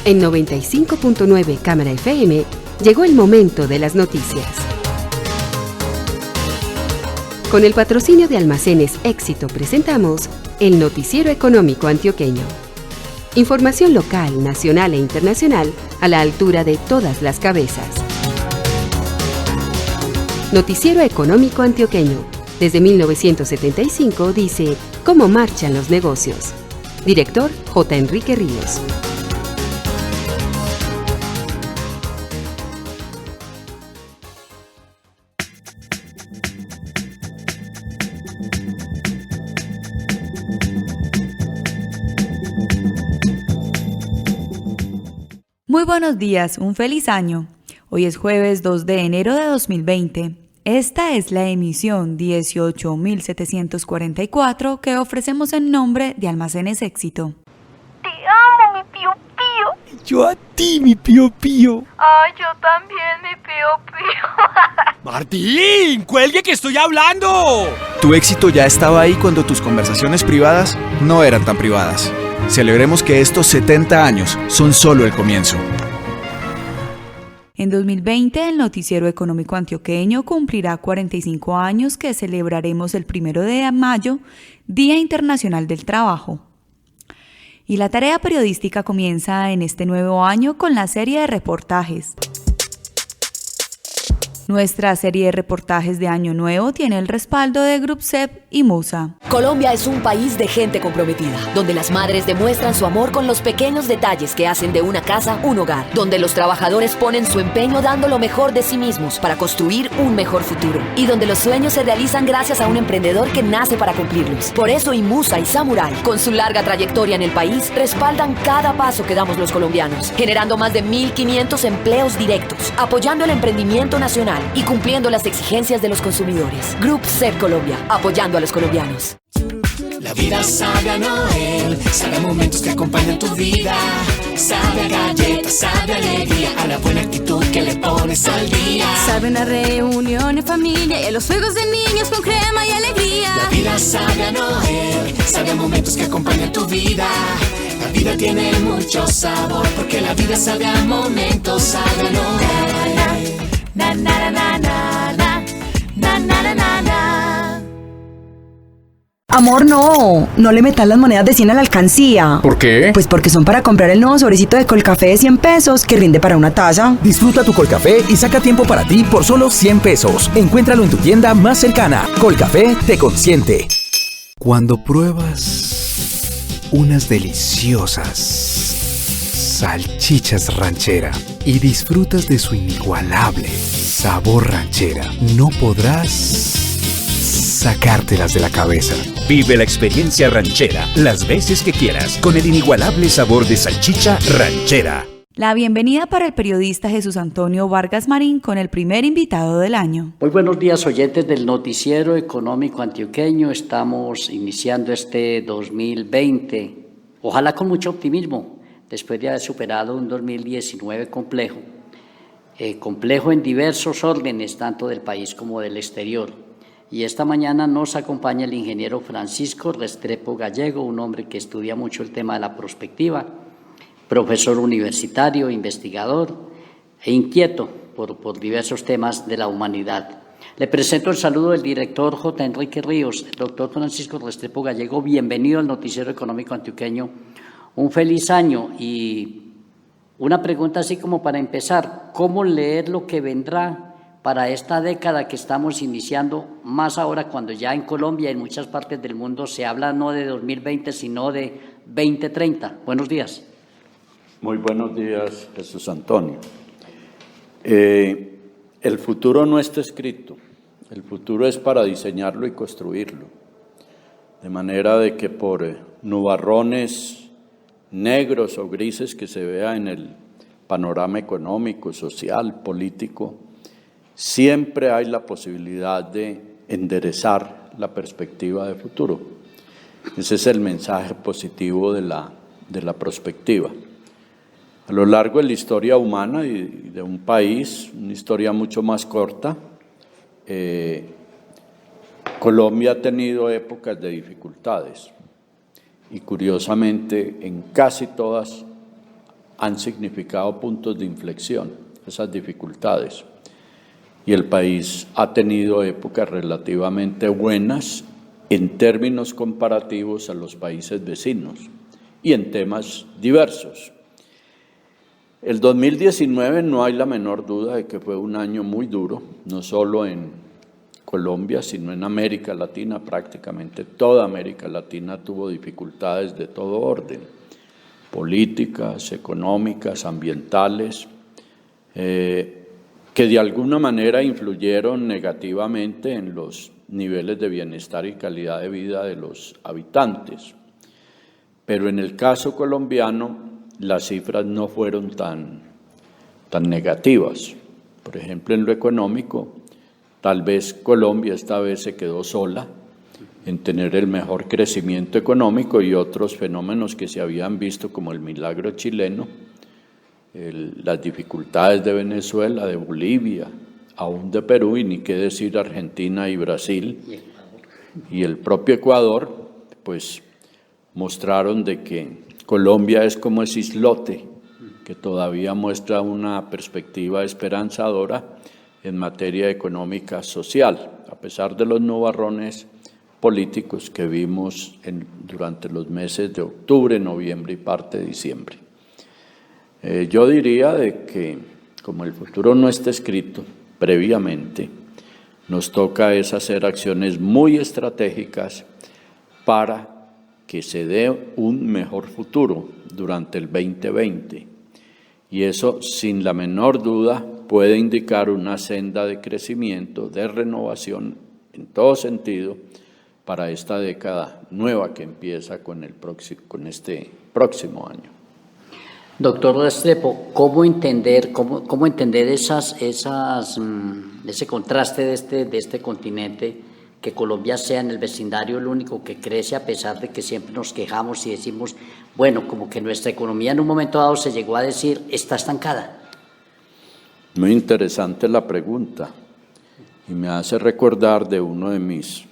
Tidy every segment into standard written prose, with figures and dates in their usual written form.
En 95.9 Cámara FM llegó el momento de las noticias. Con el patrocinio de Almacenes Éxito presentamos el Noticiero Económico Antioqueño. Información local, nacional e internacional a la altura de todas las cabezas. Noticiero Económico Antioqueño. Desde 1975 dice cómo marchan los negocios. Director J. Enrique Ríos. Muy buenos días, un feliz año. Hoy es jueves 2 de enero de 2020. Esta es la emisión 18.744 que ofrecemos en nombre de Almacenes Éxito. Te amo, mi pío pío. Yo a ti, mi pío pío. Ay, yo también, mi pío pío. ¡Martín! ¡Cuelgue que estoy hablando! Tu éxito ya estaba ahí cuando tus conversaciones privadas no eran tan privadas. Celebremos que estos 70 años son solo el comienzo. En 2020, el Noticiero Económico Antioqueño cumplirá 45 años que celebraremos el 1 de mayo, Día Internacional del Trabajo. Y la tarea periodística comienza en este nuevo año con la serie de reportajes. Nuestra serie de reportajes de Año Nuevo tiene el respaldo de GroupSEP y Musa. Colombia es un país de gente comprometida, donde las madres demuestran su amor con los pequeños detalles que hacen de una casa un hogar, donde los trabajadores ponen su empeño dando lo mejor de sí mismos para construir un mejor futuro, y donde los sueños se realizan gracias a un emprendedor que nace para cumplirlos. Por eso Imusa y Samurai, con su larga trayectoria en el país, respaldan cada paso que damos los colombianos, generando más de 1.500 empleos directos, apoyando el emprendimiento nacional y cumpliendo las exigencias de los consumidores. GroupSEP Colombia, apoyando a los colombianos. La vida sabe a Noel, sabe a momentos que acompañan tu vida, sabe a galletas, sabe a alegría, a la buena actitud que le pones al día. Sabe una reunión en familia y a los juegos de niños con crema y alegría. La vida sabe a Noel, sabe a momentos que acompañan tu vida. La vida tiene mucho sabor porque la vida sabe a momentos, sabe a Noel. Na na na na na na na na na na. Amor, no le metas las monedas de 100 a la alcancía. ¿Por qué? Pues porque son para comprar el nuevo sobrecito de Colcafé de 100 pesos que rinde para una taza. Disfruta tu Colcafé y saca tiempo para ti por solo 100 pesos. Encuéntralo en tu tienda más cercana. Colcafé te consiente. Cuando pruebas unas deliciosas salchichas ranchera y disfrutas de su inigualable sabor ranchera, no podrás sacártelas de la cabeza. Vive la experiencia ranchera las veces que quieras con el inigualable sabor de salchicha ranchera. La bienvenida para el periodista Jesús Antonio Vargas Marín con el primer invitado del año. Muy buenos días, oyentes del Noticiero Económico Antioqueño. Estamos iniciando este 2020, ojalá con mucho optimismo, después de haber superado un 2019 complejo en diversos órdenes, tanto del país como del exterior. Y esta mañana nos acompaña el ingeniero Francisco Restrepo Gallego, un hombre que estudia mucho el tema de la prospectiva, profesor universitario, investigador e inquieto por diversos temas de la humanidad. Le presento el saludo del director J. Enrique Ríos. Doctor Francisco Restrepo Gallego, bienvenido al Noticiero Económico Antioqueño. Un feliz año y una pregunta así como para empezar, ¿cómo leer lo que vendrá para esta década que estamos iniciando, más ahora cuando ya en Colombia y en muchas partes del mundo se habla no de 2020 sino de 2030? Buenos días. Muy buenos días, Jesús Antonio. El futuro no está escrito, el futuro es para diseñarlo y construirlo, de manera de que por nubarrones negros o grises que se vea en el panorama económico, social, político, siempre hay la posibilidad de enderezar la perspectiva de futuro. Ese es el mensaje positivo de la prospectiva. A lo largo de la historia humana y de un país, una historia mucho más corta, Colombia ha tenido épocas de dificultades y curiosamente en casi todas han significado puntos de inflexión, esas dificultades. Y el país ha tenido épocas relativamente buenas en términos comparativos a los países vecinos y en temas diversos. El 2019 no hay la menor duda de que fue un año muy duro, no solo en Colombia, sino en América Latina. Prácticamente toda América Latina tuvo dificultades de todo orden, políticas, económicas, ambientales, que de alguna manera influyeron negativamente en los niveles de bienestar y calidad de vida de los habitantes. Pero en el caso colombiano, las cifras no fueron tan negativas. Por ejemplo, en lo económico, tal vez Colombia esta vez se quedó sola en tener el mejor crecimiento económico, y otros fenómenos que se habían visto, como el milagro chileno, las dificultades de Venezuela, de Bolivia, aún de Perú, y ni qué decir Argentina y Brasil, y el propio Ecuador, pues mostraron de que Colombia es como ese islote que todavía muestra una perspectiva esperanzadora en materia económica social, a pesar de los nubarrones políticos que vimos durante los meses de octubre, noviembre y parte de diciembre. Yo diría de que, como el futuro no está escrito previamente, nos toca es hacer acciones muy estratégicas para que se dé un mejor futuro durante el 2020. Y eso, sin la menor duda, puede indicar una senda de crecimiento, de renovación en todo sentido para esta década nueva que empieza con este próximo año. Doctor Restrepo, ¿cómo entender ese contraste de este continente, que Colombia sea en el vecindario el único que crece, a pesar de que siempre nos quejamos y decimos, bueno, como que nuestra economía en un momento dado se llegó a decir, está estancada? Muy interesante la pregunta, y me hace recordar de uno de mis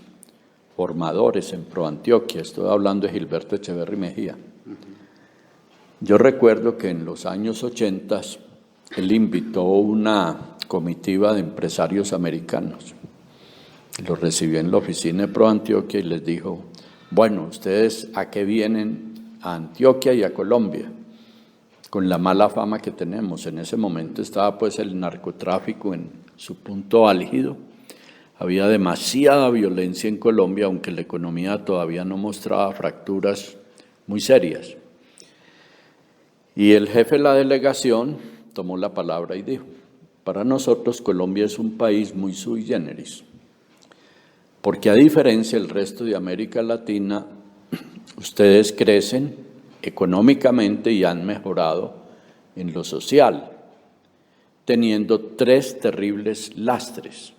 formadores en ProAntioquia. Estoy hablando de Gilberto Echeverry Mejía. Yo recuerdo que en los años 80 él invitó una comitiva de empresarios americanos. Los recibió en la oficina de ProAntioquia y les dijo, bueno, ¿ustedes a qué vienen a Antioquia y a Colombia? Con la mala fama que tenemos. En ese momento estaba pues el narcotráfico en su punto álgido. Había demasiada violencia en Colombia, aunque la economía todavía no mostraba fracturas muy serias. Y el jefe de la delegación tomó la palabra y dijo, para nosotros Colombia es un país muy sui generis, porque a diferencia del resto de América Latina, ustedes crecen económicamente y han mejorado en lo social, teniendo 3 terribles lastres: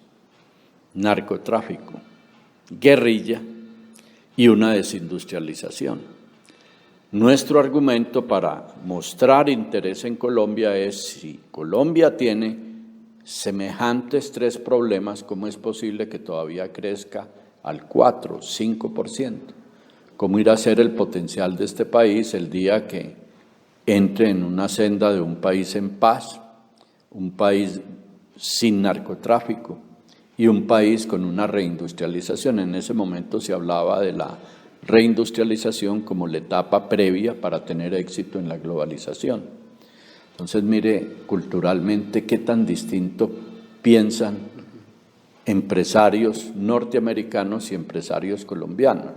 narcotráfico, guerrilla y una desindustrialización. Nuestro argumento para mostrar interés en Colombia es, si Colombia tiene semejantes 3 problemas, ¿cómo es posible que todavía crezca al 4, 5%? ¿Cómo irá a ser el potencial de este país el día que entre en una senda de un país en paz, un país sin narcotráfico y un país con una reindustrialización? En ese momento se hablaba de la reindustrialización como la etapa previa para tener éxito en la globalización. Entonces, mire, culturalmente, qué tan distinto piensan empresarios norteamericanos y empresarios colombianos.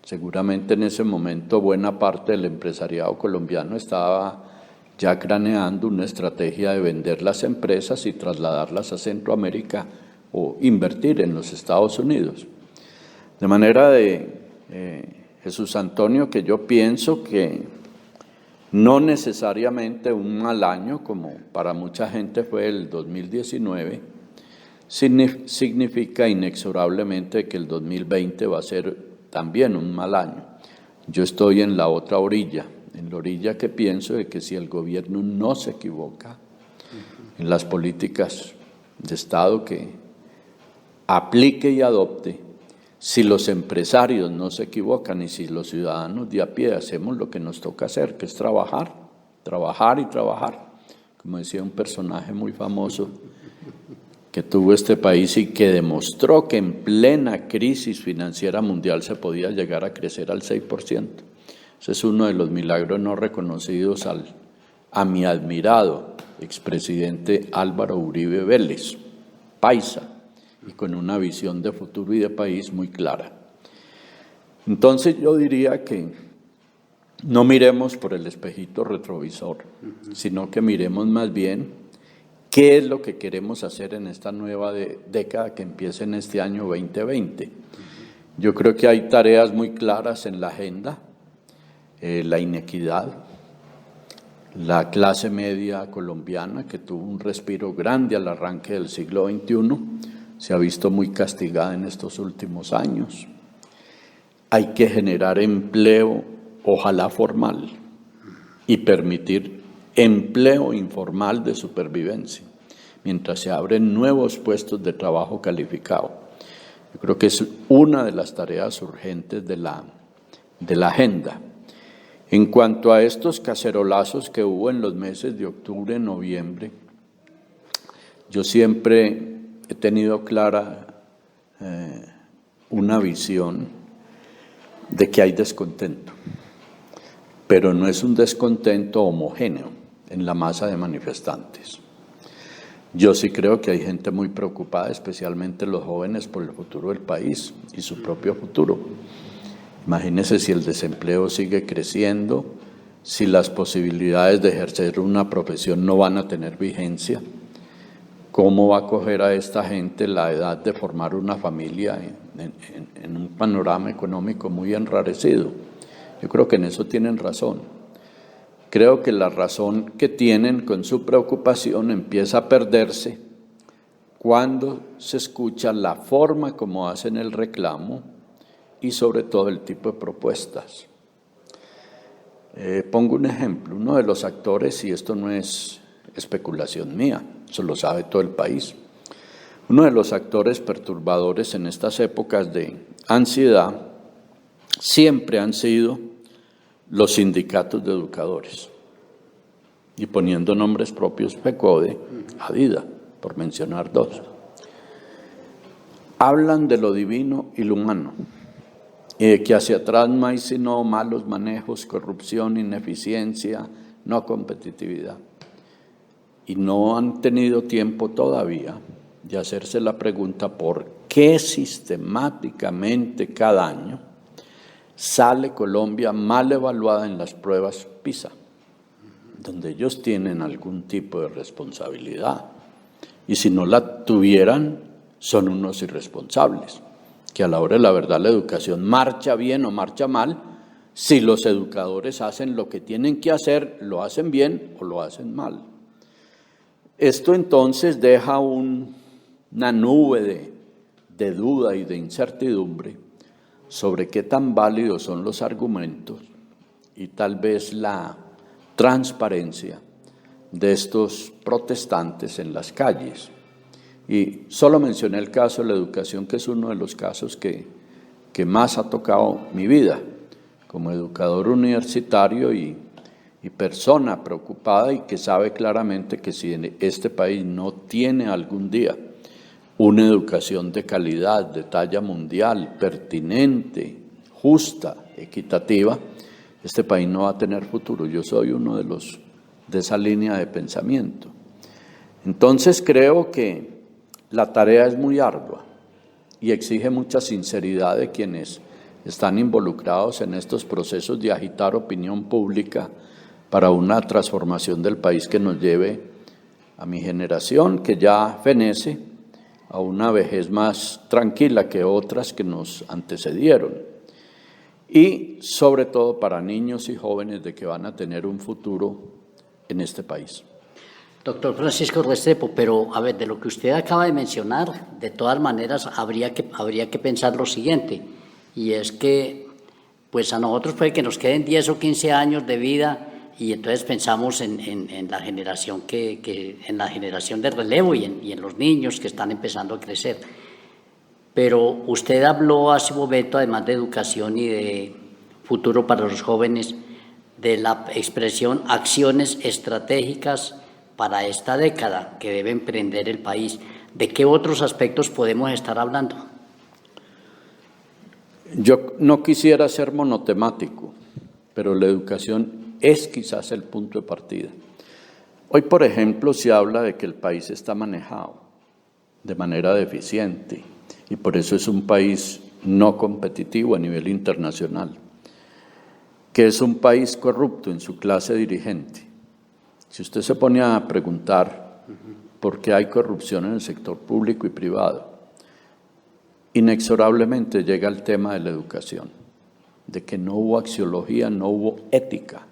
Seguramente en ese momento buena parte del empresariado colombiano estaba ya craneando una estrategia de vender las empresas y trasladarlas a Centroamérica o invertir en los Estados Unidos. De manera Jesús Antonio, que yo pienso que no necesariamente un mal año, como para mucha gente fue el 2019, significa inexorablemente que el 2020 va a ser también un mal año. Yo estoy en la otra orilla, en la orilla que pienso de que si el gobierno no se equivoca en las políticas de Estado que aplique y adopte, si los empresarios no se equivocan y si los ciudadanos de a pie hacemos lo que nos toca hacer, que es trabajar, trabajar y trabajar. Como decía un personaje muy famoso que tuvo este país y que demostró que en plena crisis financiera mundial se podía llegar a crecer al 6%. Ese es uno de los milagros no reconocidos a mi admirado expresidente Álvaro Uribe Vélez, paisa, y con una visión de futuro y de país muy clara. Entonces yo diría que no miremos por el espejito retrovisor, sino que miremos más bien qué es lo que queremos hacer en esta nueva década que empieza en este año 2020. Yo creo que hay tareas muy claras en la agenda, la inequidad, la clase media colombiana que tuvo un respiro grande al arranque del siglo XXI, se ha visto muy castigada en estos últimos años. Hay que generar empleo, ojalá formal, y permitir empleo informal de supervivencia, mientras se abren nuevos puestos de trabajo calificado. Yo creo que es una de las tareas urgentes de la agenda. En cuanto a estos cacerolazos que hubo en los meses de octubre, noviembre, yo siempre he tenido clara una visión de que hay descontento, pero no es un descontento homogéneo en la masa de manifestantes. Yo sí creo que hay gente muy preocupada, especialmente los jóvenes, por el futuro del país y su propio futuro. Imagínense si el desempleo sigue creciendo, si las posibilidades de ejercer una profesión no van a tener vigencia, ¿cómo va a coger a esta gente la edad de formar una familia en un panorama económico muy enrarecido? Yo creo que en eso tienen razón. Creo que la razón que tienen con su preocupación empieza a perderse cuando se escucha la forma como hacen el reclamo y sobre todo el tipo de propuestas. Pongo un ejemplo. Uno de los actores, y esto no es especulación mía, eso lo sabe todo el país, uno de los actores perturbadores en estas épocas de ansiedad siempre han sido los sindicatos de educadores, y poniendo nombres propios, FECODE, ADIDA, por mencionar dos. Hablan de lo divino y lo humano, y de que hacia atrás no hay sino malos manejos, corrupción, ineficiencia, no competitividad. Y no han tenido tiempo todavía de hacerse la pregunta por qué sistemáticamente cada año sale Colombia mal evaluada en las pruebas PISA, donde ellos tienen algún tipo de responsabilidad. Y si no la tuvieran, son unos irresponsables, que a la hora de la verdad la educación marcha bien o marcha mal si los educadores hacen lo que tienen que hacer, lo hacen bien o lo hacen mal. Esto entonces deja una nube de duda y de incertidumbre sobre qué tan válidos son los argumentos y tal vez la transparencia de estos protestantes en las calles. Y solo mencioné el caso de la educación, que es uno de los casos que más ha tocado mi vida como educador universitario y persona preocupada y que sabe claramente que si en este país no tiene algún día una educación de calidad, de talla mundial, pertinente, justa, equitativa, este país no va a tener futuro. Yo soy uno de esa línea de pensamiento. Entonces creo que la tarea es muy ardua y exige mucha sinceridad de quienes están involucrados en estos procesos de agitar opinión pública para una transformación del país que nos lleve a mi generación, que ya fenece, a una vejez más tranquila que otras que nos antecedieron. Y sobre todo para niños y jóvenes de que van a tener un futuro en este país. Doctor Francisco Restrepo, pero a ver, de lo que usted acaba de mencionar, de todas maneras habría que pensar lo siguiente, y es que pues a nosotros puede que nos queden 10 o 15 años de vida, y entonces pensamos en la generación en la generación de relevo y en los niños que están empezando a crecer. Pero usted habló hace un momento, además de educación y de futuro para los jóvenes, de la expresión acciones estratégicas para esta década que debe emprender el país. ¿De qué otros aspectos podemos estar hablando? Yo no quisiera ser monotemático, pero la educación es quizás el punto de partida. Hoy, por ejemplo, se habla de que el país está manejado de manera deficiente y por eso es un país no competitivo a nivel internacional, que es un país corrupto en su clase dirigente. Si usted se pone a preguntar por qué hay corrupción en el sector público y privado, inexorablemente llega el tema de la educación, de que no hubo axiología, no hubo ética,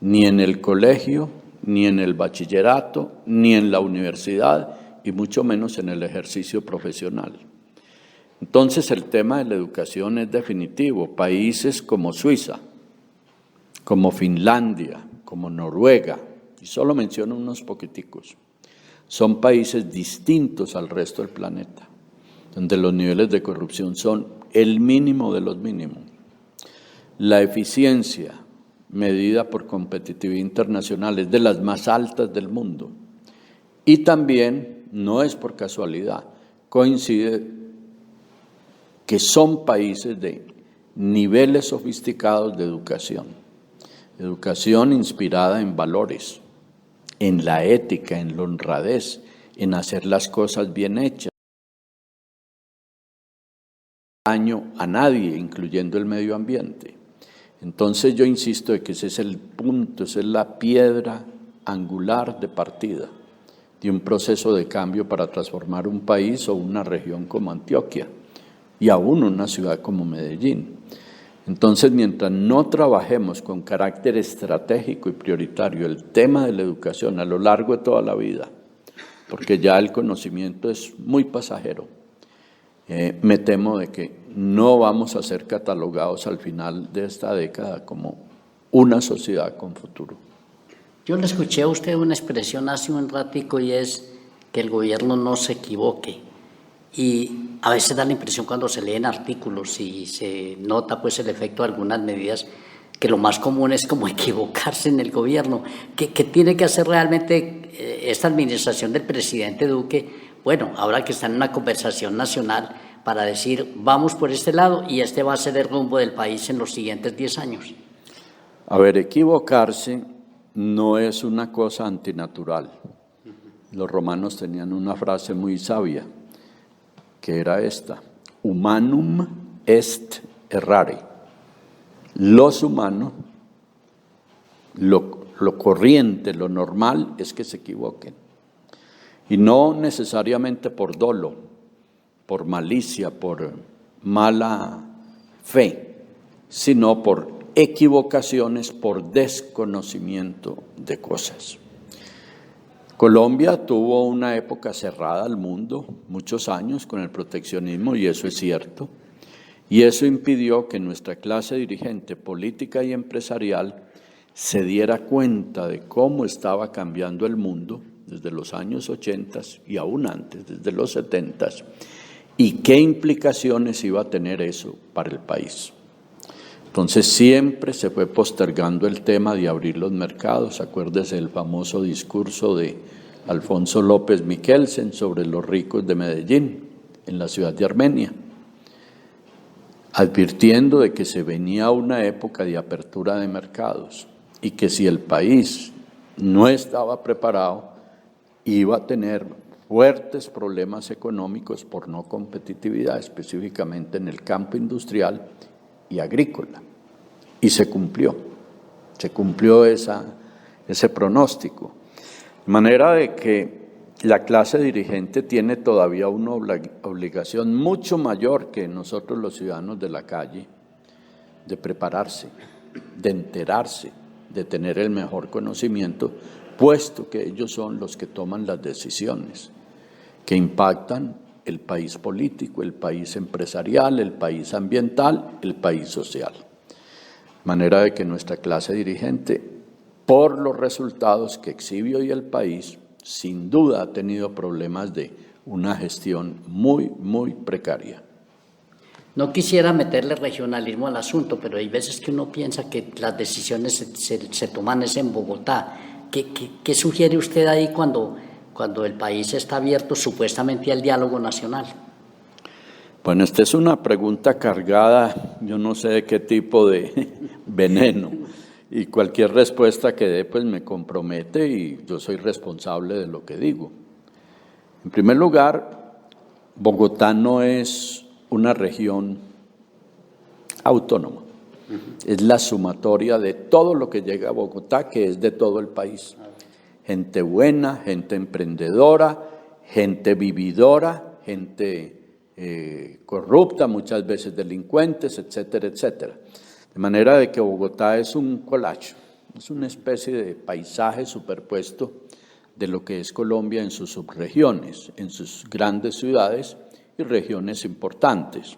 ni en el colegio, ni en el bachillerato, ni en la universidad, y mucho menos en el ejercicio profesional. Entonces el tema de la educación es definitivo. Países como Suiza, como Finlandia, como Noruega, y solo menciono unos poquiticos, son países distintos al resto del planeta, donde los niveles de corrupción son el mínimo de los mínimos. La eficiencia medida por competitividad internacional es de las más altas del mundo. Y también, no es por casualidad, coincide que son países de niveles sofisticados de educación. Educación inspirada en valores, en la ética, en la honradez, en hacer las cosas bien hechas. Daño a nadie, incluyendo el medio ambiente. Entonces yo insisto de que ese es el punto, esa es la piedra angular de partida de un proceso de cambio para transformar un país o una región como Antioquia y aún una ciudad como Medellín. Entonces, mientras no trabajemos con carácter estratégico y prioritario el tema de la educación a lo largo de toda la vida, porque ya el conocimiento es muy pasajero, me temo de que no vamos a ser catalogados al final de esta década como una sociedad con futuro. Yo le escuché a usted una expresión hace un ratico y es que el gobierno no se equivoque. Y a veces da la impresión cuando se leen artículos y se nota pues el efecto de algunas medidas que lo más común es como equivocarse en el gobierno. ¿Qué tiene que hacer realmente esta administración del presidente Duque? Bueno, ahora que está en una conversación nacional para decir vamos por este lado y este va a ser el rumbo del país en los siguientes 10 años. A ver, equivocarse no es una cosa antinatural. Los romanos tenían una frase muy sabia, que era esta: humanum est errare. Los humanos, lo corriente, lo normal es que se equivoquen. Y no necesariamente por dolo, por malicia, por mala fe, sino por equivocaciones, por desconocimiento de cosas. Colombia tuvo una época cerrada al mundo, muchos años con el proteccionismo, y eso es cierto. Y eso impidió que nuestra clase dirigente política y empresarial se diera cuenta de cómo estaba cambiando el mundo desde los años 80 y aún antes, desde los 70, y qué implicaciones iba a tener eso para el país. Entonces siempre se fue postergando el tema de abrir los mercados. Acuérdese del famoso discurso de Alfonso López Miquelsen sobre los ricos de Medellín, en la ciudad de Armenia, advirtiendo de que se venía una época de apertura de mercados y que si el país no estaba preparado, iba a tener fuertes problemas económicos por no competitividad, específicamente en el campo industrial y agrícola. Y se cumplió ese pronóstico. De manera de que la clase dirigente tiene todavía una obligación mucho mayor que nosotros los ciudadanos de la calle, de prepararse, de enterarse, de tener el mejor conocimiento, puesto que ellos son los que toman las decisiones que impactan el país político, el país empresarial, el país ambiental, el país social. De manera de que nuestra clase dirigente, por los resultados que exhibe hoy el país, sin duda ha tenido problemas de una gestión muy, muy precaria. No quisiera meterle regionalismo al asunto, pero hay veces que uno piensa que las decisiones se toman es en Bogotá. ¿Qué sugiere usted ahí cuando el país está abierto supuestamente al diálogo nacional? Bueno, esta es una pregunta cargada, yo no sé de qué tipo de veneno, y cualquier respuesta que dé pues me compromete y yo soy responsable de lo que digo. En primer lugar, Bogotá no es una región autónoma, es la sumatoria de todo lo que llega a Bogotá, que es de todo el país. Gente buena, gente emprendedora, gente vividora, gente corrupta, muchas veces delincuentes, etcétera, etcétera. De manera de que Bogotá es un collage, es una especie de paisaje superpuesto de lo que es Colombia en sus subregiones, en sus grandes ciudades y regiones importantes.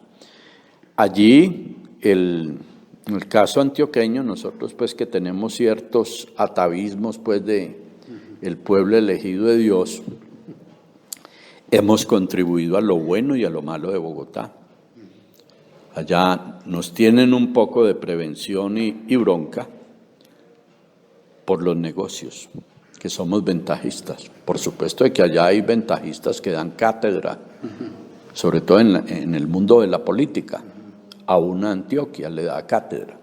Allí, en el caso antioqueño, nosotros pues que tenemos ciertos atavismos pues de el pueblo elegido de Dios, hemos contribuido a lo bueno y a lo malo de Bogotá. Allá nos tienen un poco de prevención y bronca por los negocios, que somos ventajistas. Por supuesto que allá hay ventajistas que dan cátedra, sobre todo en el mundo de la política. A una Antioquia le da cátedra.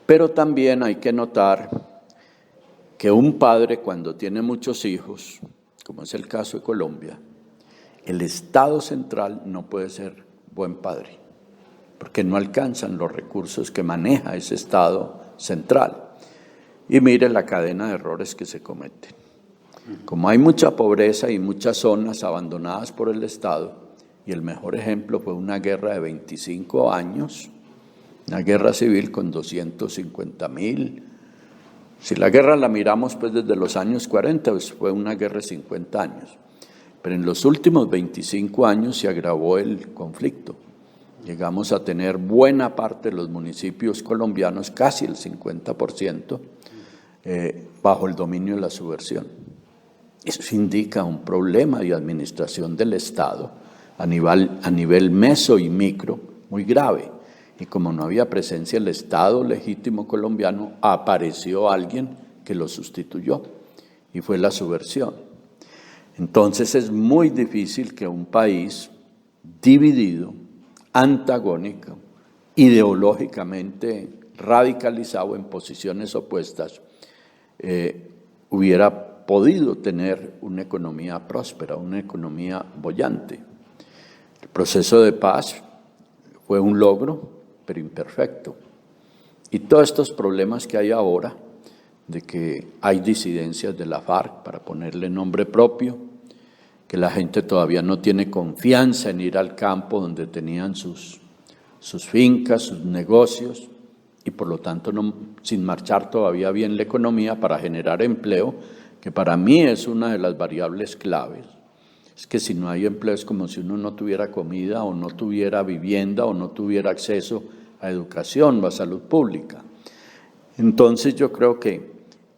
Pero también hay que notar que un padre cuando tiene muchos hijos, como es el caso de Colombia, el Estado central no puede ser buen padre, porque no alcanzan los recursos que maneja ese Estado central. Y mire la cadena de errores que se cometen. Como hay mucha pobreza y muchas zonas abandonadas por el Estado, y el mejor ejemplo fue una guerra de 25 años, una guerra civil con 250.000. Si la guerra la miramos pues desde los años 40, pues fue una guerra de 50 años. Pero en los últimos 25 años se agravó el conflicto. Llegamos a tener buena parte de los municipios colombianos, casi el 50%, bajo el dominio de la subversión. Eso indica un problema de administración del Estado a nivel meso y micro muy grave. Y como no había presencia del Estado legítimo colombiano, apareció alguien que lo sustituyó, y fue la subversión. Entonces es muy difícil que un país dividido, antagónico, ideológicamente radicalizado en posiciones opuestas, hubiera podido tener una economía próspera, una economía boyante. El proceso de paz fue un logro, pero imperfecto. Y todos estos problemas que hay ahora, de que hay disidencias de la FARC, para ponerle nombre propio, que la gente todavía no tiene confianza en ir al campo donde tenían sus fincas, sus negocios, y por lo tanto sin marchar todavía bien la economía para generar empleo, que para mí es una de las variables claves. Es que si no hay empleo es como si uno no tuviera comida, o no tuviera vivienda, o no tuviera acceso a educación o a salud pública. Entonces yo creo que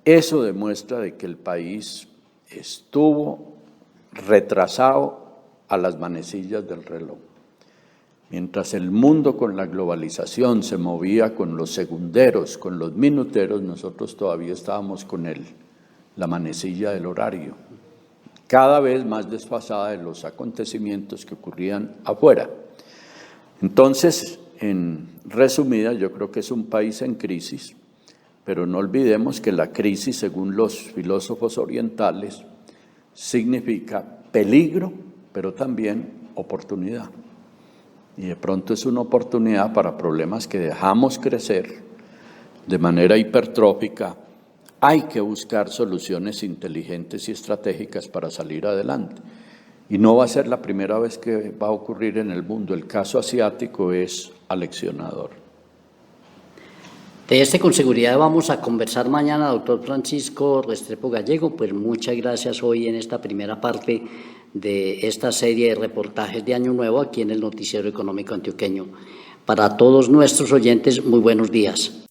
eso demuestra de que el país estuvo retrasado a las manecillas del reloj. Mientras el mundo con la globalización se movía con los segunderos, con los minuteros, nosotros todavía estábamos con la manecilla del horario, cada vez más desfasada de los acontecimientos que ocurrían afuera. Entonces, en resumida, yo creo que es un país en crisis, pero no olvidemos que la crisis, según los filósofos orientales, significa peligro, pero también oportunidad. Y de pronto es una oportunidad para problemas que dejamos crecer de manera hipertrófica. Hay que buscar soluciones inteligentes y estratégicas para salir adelante. Y no va a ser la primera vez que va a ocurrir en el mundo. El caso asiático es aleccionador. De este con seguridad vamos a conversar mañana, doctor Francisco Restrepo Gallego. Pues muchas gracias hoy en esta primera parte de esta serie de reportajes de Año Nuevo aquí en el Noticiero Económico Antioqueño. Para todos nuestros oyentes, muy buenos días.